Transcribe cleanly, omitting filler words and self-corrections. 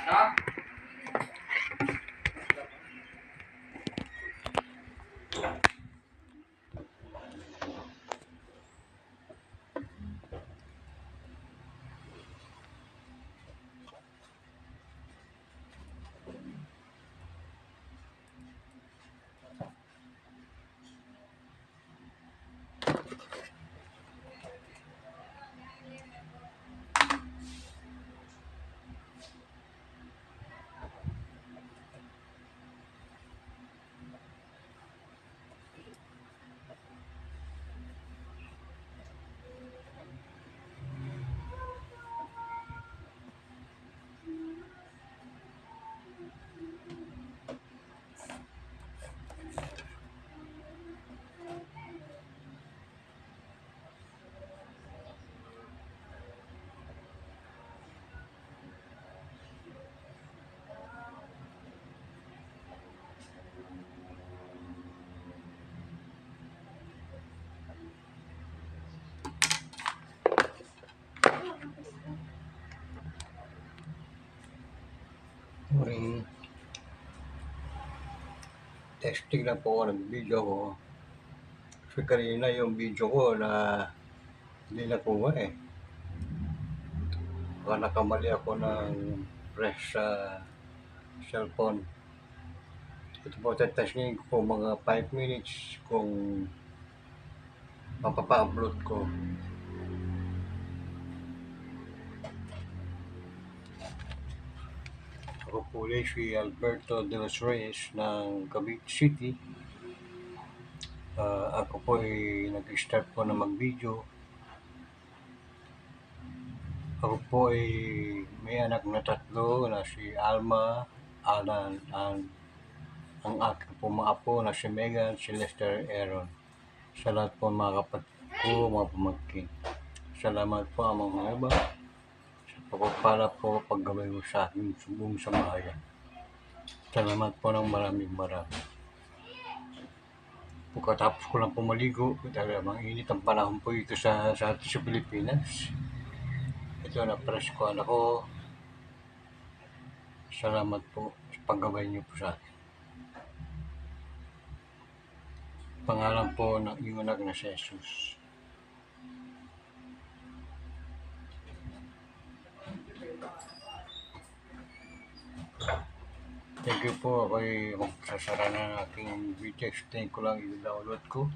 No? Morning. Testing lang po ako ng video ko. Kasi kanina yung video ko na hindi nakuha eh. Baka nakamali ako ng press sa cellphone. Ito po, testing ko mga 5 minutes kung mapapa-upload ko. Ako po si Alberto de los Reyes ng Cavite City. Ako po ay nag-start po na mag-video. Ako po ay may anak na 3 na si Alma, Alan, ang aking po mga apo na si Megan, si Lester, Aaron. Sa lahat po mga kapatid ko, mga pamangkin. Salamat po mga iba sa pagpapala po paggabay mo sa aking subong sa bahayan. Salamat po ng maraming. Pagkatapos ko lang pumaligo, dahil init ang panahon po ito sa atin sa Pilipinas. Ito na press ko ako. Salamat po sa paggabay niyo po sa akin. Pangalan po ng iyong anak na si Jesus. Thank you po. Ako'y magsasara na ng aking video. Explain ko lang i-download ko.